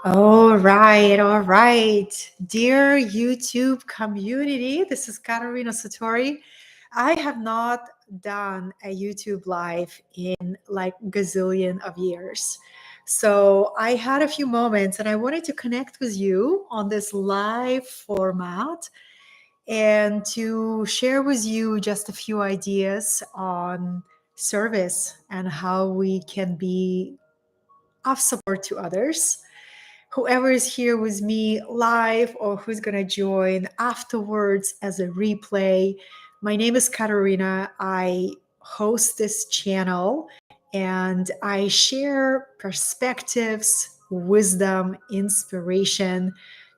All right, all right. Dear YouTube community, this is Katerina Satori. I have not done a YouTube live in like gazillion of years. So I had a few moments and I wanted to connect with you on this live format and to share with you just a few ideas on service and how we can be of support to others. Whoever is here with me live or who's going to join afterwards as a replay. My name is Katerina. I host this channel and I share perspectives, wisdom, inspiration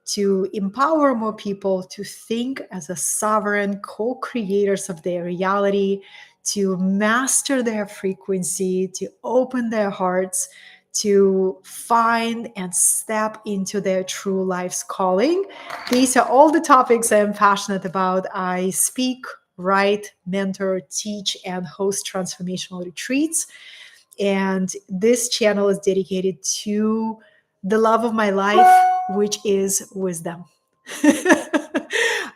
to empower more people to think as a sovereign co-creators of their reality, to master their frequency, to open their hearts, to find and step into their true life's calling. These are all the topics I'm passionate about. I speak, write, mentor, teach, and host transformational retreats. And this channel is dedicated to the love of my life, which is wisdom.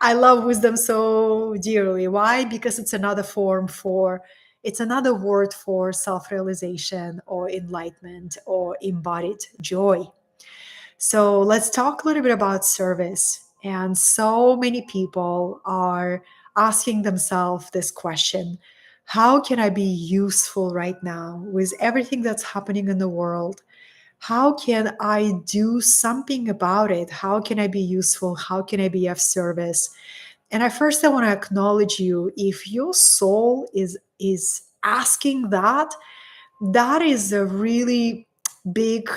I love wisdom so dearly. Why? Because it's another word for self-realization or enlightenment or embodied joy. So let's talk a little bit about service. And so many people are asking themselves this question: how can I be useful right now with everything that's happening in the world? How can I do something about it? How can I be useful? How can I be of service? And at first I want to acknowledge you. If your soul is asking that, that is a really big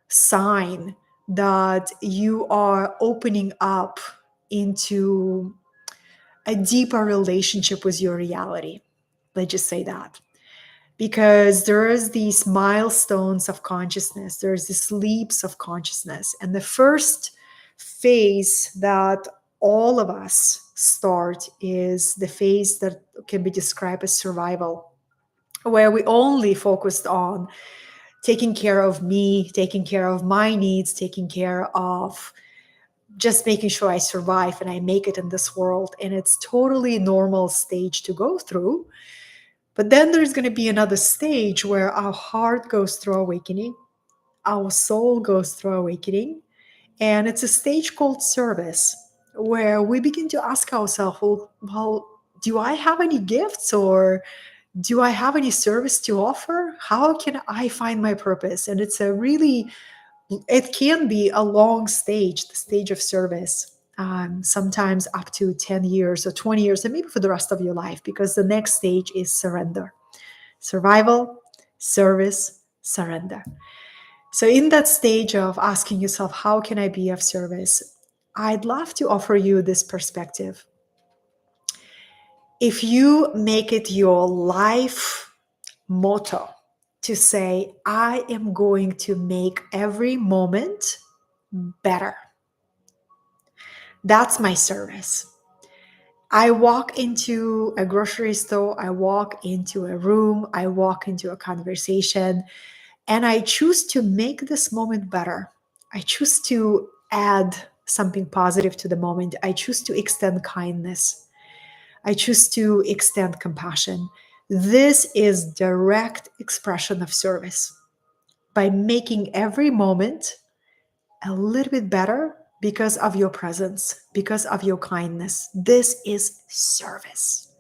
sign that you are opening up into a deeper relationship with your reality. Let's just say that. Because there's these milestones of consciousness, there's these leaps of consciousness. And the first phase that all of us start is the phase that can be described as survival, where we only focused on taking care of me, taking care of my needs, taking care of just making sure I survive and I make it in this world. And it's totally normal stage to go through. But then there's going to be another stage where our heart goes through awakening, our soul goes through awakening, and it's a stage called service, where we begin to ask ourselves, well, do I have any gifts, or do I have any service to offer? How can I find my purpose? And it can be a long stage, the stage of service, sometimes up to 10 years or 20 years, and maybe for the rest of your life, because the next stage is surrender. Survival, service, surrender. So, in that stage of asking yourself, how can I be of service? I'd love to offer you this perspective. If you make it your life motto to say, I am going to make every moment better, that's my service. I walk into a grocery store, I walk into a room, I walk into a conversation, and I choose to make this moment better. I choose to add something positive to the moment. I choose to extend kindness. I choose to extend compassion. This is direct expression of service. By making every moment a little bit better because of your presence, because of your kindness. This is service.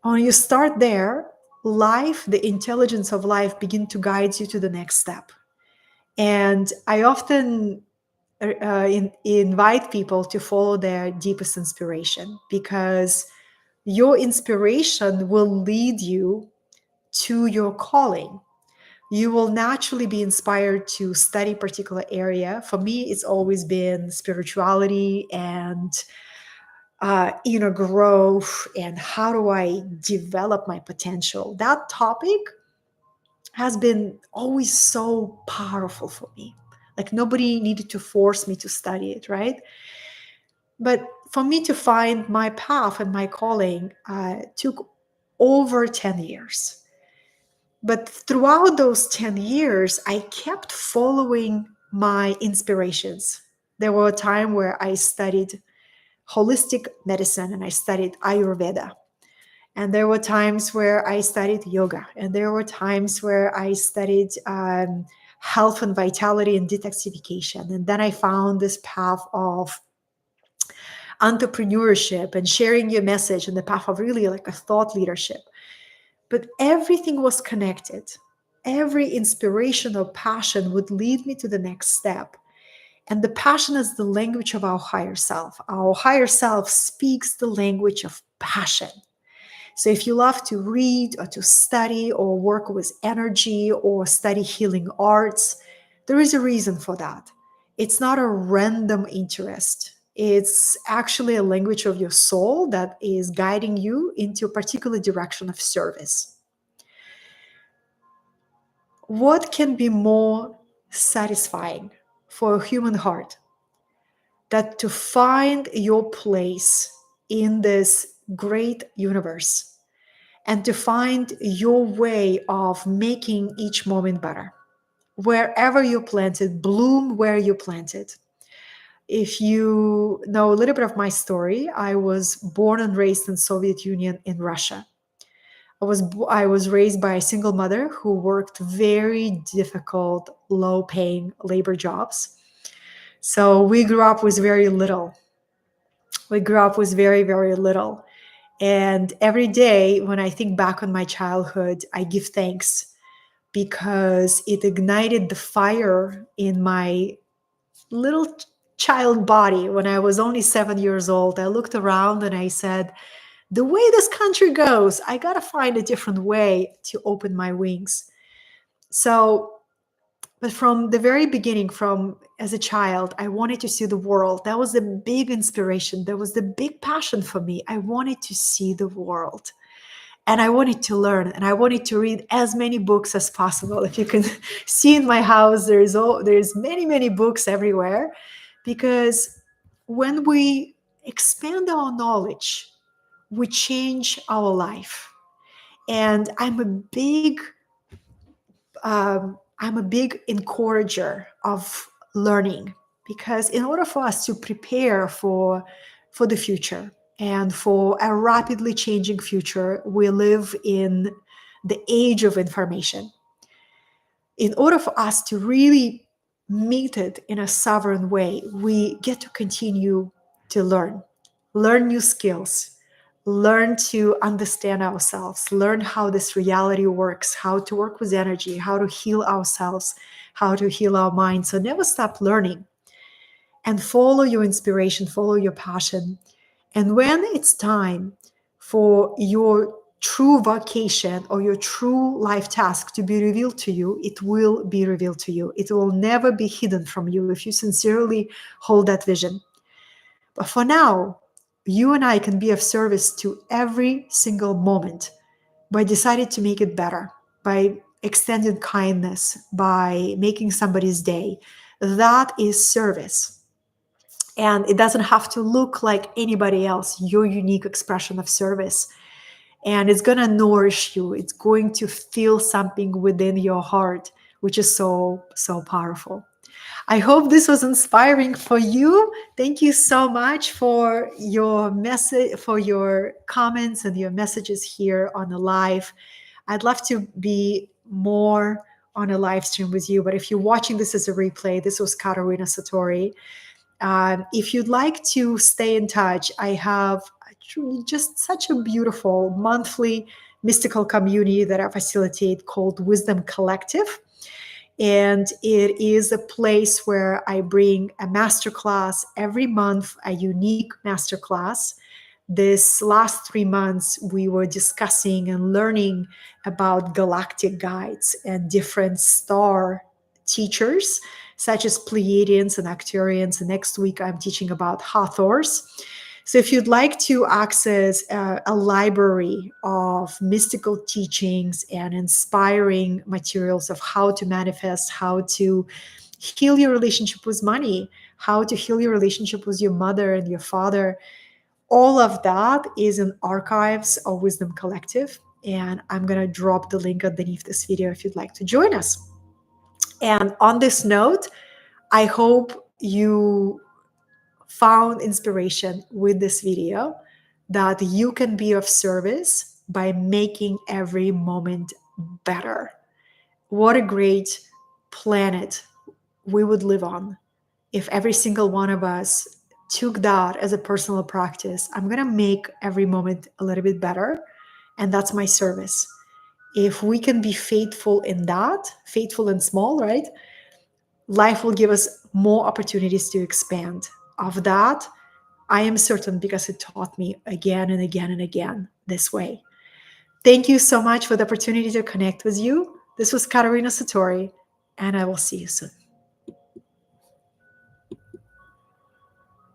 When you start there, life, the intelligence of life begin to guide you to the next step. And I often invite people to follow their deepest inspiration, because your inspiration will lead you to your calling. You will naturally be inspired to study a particular area. For me, it's always been spirituality and inner growth, and how do I develop my potential. That topic has been always so powerful for me. Like, nobody needed to force me to study it, right? But for me to find my path and my calling took over 10 years. But throughout those 10 years, I kept following my inspirations. There were a time where I studied holistic medicine and I studied Ayurveda. And there were times where I studied yoga. And there were times where I studied health and vitality and detoxification. And then I found this path of entrepreneurship and sharing your message and the path of really like a thought leadership. But everything was connected. Every inspiration or passion would lead me to the next step. And the passion is the language of our higher self. Our higher self speaks the language of passion. So if you love to read or to study or work with energy or study healing arts, there is a reason for that. It's not a random interest. It's actually a language of your soul that is guiding you into a particular direction of service. What can be more satisfying for a human heart than to find your place in this great universe and to find your way of making each moment better? Wherever you planted, bloom where you planted. If you know a little bit of my story, I was born and raised in Soviet Union in Russia. I was raised by a single mother who worked very difficult, low-paying labor jobs. So we grew up with very little. We grew up with very, very little. And every day when I think back on my childhood, I give thanks because it ignited the fire in my little child body. When I was only 7 years old, I looked around and I said, the way this country goes, I got to find a different way to open my wings. So, but from the very beginning, from as a child, I wanted to see the world. That was the big inspiration. That was the big passion for me. I wanted to see the world. And I wanted to learn, and I wanted to read as many books as possible. If you can see in my house, there's many, many books everywhere, because when we expand our knowledge, we change our life. And I'm a big encourager of learning, because in order for us to prepare for the future and for a rapidly changing future, we live in the age of information. In order for us to really meet it in a sovereign way, we get to continue to learn new skills, learn to understand ourselves, learn how this reality works, how to work with energy, how to heal ourselves, how to heal our minds. So never stop learning and follow your inspiration, follow your passion. And when it's time for your true vocation or your true life task to be revealed to you, it will be revealed to you. It will never be hidden from you if you sincerely hold that vision. But for now, you and I can be of service to every single moment by deciding to make it better, by extending kindness, by making somebody's day. That is service. And it doesn't have to look like anybody else, your unique expression of service. And it's going to nourish you. It's going to feel something within your heart, which is so, so powerful. I hope this was inspiring for you. Thank you so much for your message, for your comments and your messages here on the live. I'd love to be more on a live stream with you, but if you're watching this as a replay, this was Katerina Satori. If you'd like to stay in touch, I have just such a beautiful monthly mystical community that I facilitate called Wisdom Collective. And it is a place where I bring a masterclass every month, a unique masterclass. This last 3 months, we were discussing and learning about galactic guides and different star teachers, such as Pleiadians and Arcturians. And next week, I'm teaching about Hathors. So if you'd like to access a library of mystical teachings and inspiring materials of how to manifest, how to heal your relationship with money, how to heal your relationship with your mother and your father, all of that is in archives of Wisdom Collective. And I'm going to drop the link underneath this video if you'd like to join us. And on this note, I hope you found inspiration with this video, that you can be of service by making every moment better. What a great planet we would live on if every single one of us took that as a personal practice. I'm going to make every moment a little bit better, and that's my service. If we can be faithful in that, faithful and small, right? Life will give us more opportunities to expand. Of that, I am certain, because it taught me again and again and again this way. Thank you so much for the opportunity to connect with you. This was Katerina Satori, and I will see you soon.